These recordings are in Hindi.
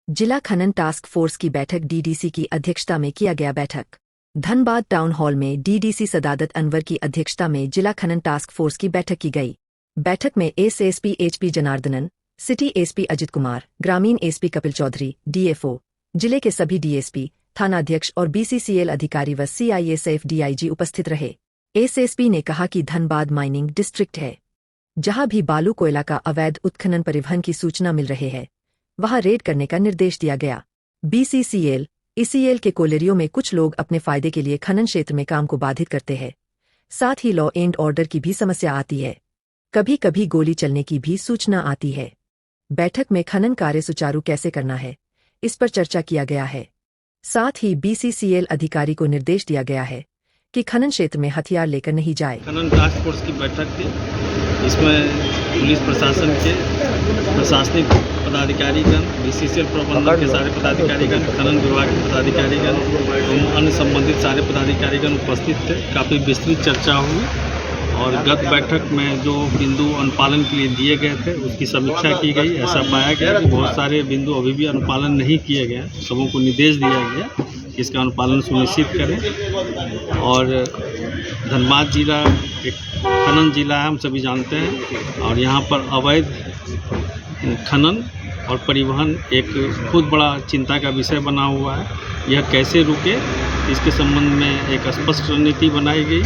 जिला खनन टास्क फोर्स की बैठक डीडीसी की अध्यक्षता में किया गया। बैठक धनबाद टाउन हॉल में डीडीसी सदादत अनवर की अध्यक्षता में जिला खनन टास्क फोर्स की बैठक की गई। बैठक में SSP HP Janardhanan, city SP Ajit Kumar, ग्रामीण एसपी कपिल चौधरी, डीएफओ, जिले के सभी डीएसपी, थानाध्यक्ष और बीसीसीएल अधिकारी व सीआईएसएफ डीआईजी उपस्थित रहे। एसएसपी ने कहा कि धनबाद माइनिंग डिस्ट्रिक्ट है, जहां भी बालू कोयला का अवैध उत्खनन परिवहन की सूचना मिल रहे है, वहां रेड करने का निर्देश दिया गया। बीसीसीएल, ईसीएल के कोलेरियों में कुछ लोग अपने फायदे के लिए खनन क्षेत्र में काम को बाधित करते हैं। साथ ही लॉ एंड ऑर्डर की भी समस्या आती है, कभी कभी गोली चलने की भी सूचना आती है। बैठक में खनन कार्य सुचारू कैसे करना है, इस पर चर्चा किया गया है। साथ ही बीसीसीएल अधिकारी को निर्देश दिया गया है कि खनन क्षेत्र में हथियार लेकर नहीं जाए। खनन टास्क फोर्स की बैठक थी, इसमें पुलिस प्रशासन के प्रशासनिक पदाधिकारीगण, बीसीसीएल प्रबंधन के सारे पदाधिकारीगण, खनन विभाग के पदाधिकारीगण एवं अन्य संबंधित सारे पदाधिकारीगण उपस्थित थे। काफ़ी विस्तृत चर्चा हुई और गत बैठक में जो बिंदु अनुपालन के लिए दिए गए थे उसकी समीक्षा की गई। ऐसा पाया गया कि बहुत सारे बिंदु अभी भी अनुपालन नहीं किए गए। सबों को निर्देश दिया गया कि इसका अनुपालन सुनिश्चित करें। और धनबाद जिला एक खनन जिला है, हम सभी जानते हैं, और यहाँ पर अवैध खनन और परिवहन एक बहुत बड़ा चिंता का विषय बना हुआ है। यह कैसे रुके, इसके संबंध में एक स्पष्ट रणनीति बनाई गई,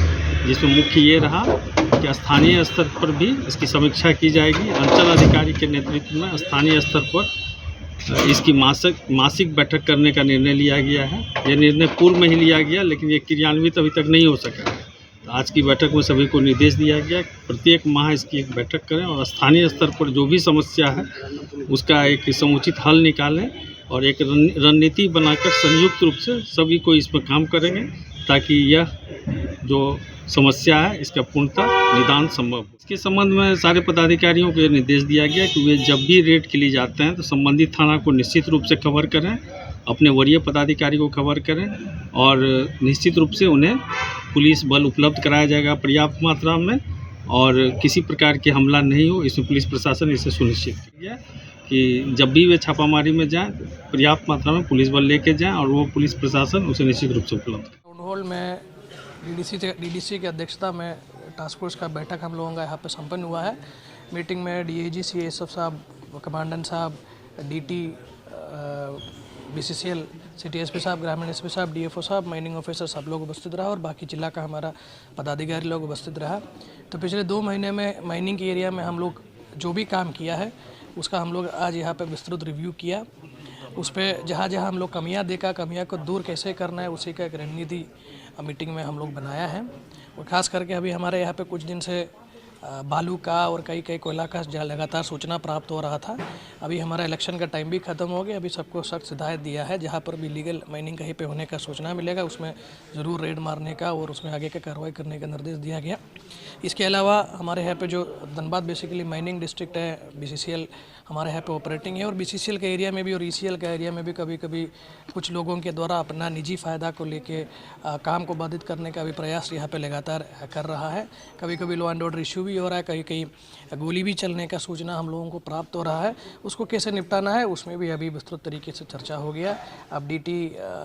जिसमें मुख्य ये रहा कि स्थानीय स्तर पर भी इसकी समीक्षा की जाएगी। अंचल अधिकारी के नेतृत्व में स्थानीय स्तर पर इसकी मासिक बैठक करने का निर्णय लिया गया है। यह निर्णय पूर्व में ही लिया गया, लेकिन ये क्रियान्वित अभी तक नहीं हो सका है। आज की बैठक में सभी को निर्देश दिया गया कि प्रत्येक माह इसकी एक बैठक करें और स्थानीय स्तर पर जो भी समस्या है उसका एक समुचित हल निकालें और एक रणनीति बनाकर संयुक्त रूप से सभी को इस पर काम करेंगे, ताकि यह जो समस्या है इसका पूर्णतः निदान संभव हो। इसके संबंध में सारे पदाधिकारियों को यह निर्देश दिया गया कि वे जब भी रेड के लिए जाते हैं तो संबंधित थाना को निश्चित रूप से खबर करें, अपने वरीय पदाधिकारी को खबर करें और निश्चित रूप से उन्हें पुलिस बल उपलब्ध कराया जाएगा पर्याप्त मात्रा में और किसी प्रकार के हमला नहीं हो, इसमें पुलिस प्रशासन इसे सुनिश्चित किया कि जब भी वे छापामारी में जाएं तो पर्याप्त मात्रा में पुलिस बल लेके जाएं और वो पुलिस प्रशासन उसे निश्चित रूप से उपलब्ध करे। टाउन हॉल में डीडीसी की अध्यक्षता में टास्क फोर्स का बैठक हम लोगों का यहाँ पे संपन्न हुआ है। मीटिंग में डीआईजी, सीएसएफ साहब, कमांडेंट साहब, डीटी, बीसीसीएल, सिटी एसपी साहब, ग्रामीण एसपी साहब, डीएफओ साहब, माइनिंग ऑफिसर सब लोग उपस्थित रहा और बाकी जिला का हमारा पदाधिकारी लोग उपस्थित रहा। तो पिछले 2 महीने में माइनिंग के एरिया में हम लोग जो भी काम किया है उसका हम लोग आज यहाँ पे विस्तृत रिव्यू किया। उस पर जहाँ जहाँ हम लोग कमियाँ देखा, कमियाँ को दूर कैसे करना है, उसी का एक रणनीति मीटिंग में हम लोग बनाया है। और ख़ास करके अभी हमारे यहाँ पे कुछ दिन से बालू का और कई कोयला का लगातार सूचना प्राप्त हो रहा था। अभी हमारा इलेक्शन का टाइम भी ख़त्म हो गया। अभी सबको सख्त हिदायत दिया है, जहाँ पर भी लीगल माइनिंग कहीं पे होने का सूचना मिलेगा उसमें ज़रूर रेड मारने का और उसमें आगे का कार्रवाई करने का निर्देश दिया गया। इसके अलावा हमारे यहाँ पे जो धनबाद बेसिकली माइनिंग डिस्ट्रिक्ट है, बीसीसीएल हमारे यहाँ पे ऑपरेटिंग है और बीसीसीएल के एरिया में भी और ईसीएल के एरिया में भी कभी कभी कुछ लोगों के द्वारा अपना निजी फ़ायदा को लेके काम को बाधित करने का भी प्रयास यहाँ पे लगातार कर रहा है। कभी कभी लॉ एंड ऑर्डर इशू भी हो रहा है, कहीं कहीं गोली भी चलने का सूचना हम लोगों को प्राप्त हो रहा है। उसको कैसे निपटाना है उसमें भी अभी विस्तृत तरीके से चर्चा हो गया। अब डीटी,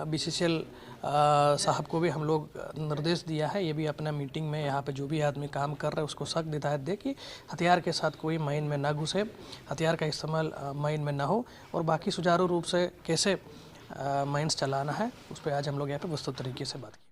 बीसीसीएल साहब को भी हम लोग निर्देश दिया है, ये भी अपना मीटिंग में यहाँ पे जो भी आदमी काम कर रहा है उसको सख्त हिदायत दे कि हथियार के साथ कोई माइन में ना घुसे, हथियार का इस्तेमाल माइन में ना हो और बाकी सुचारू रूप से कैसे माइंस चलाना है उस पर आज हम लोग यहाँ पे विस्तृत तरीके से बात की।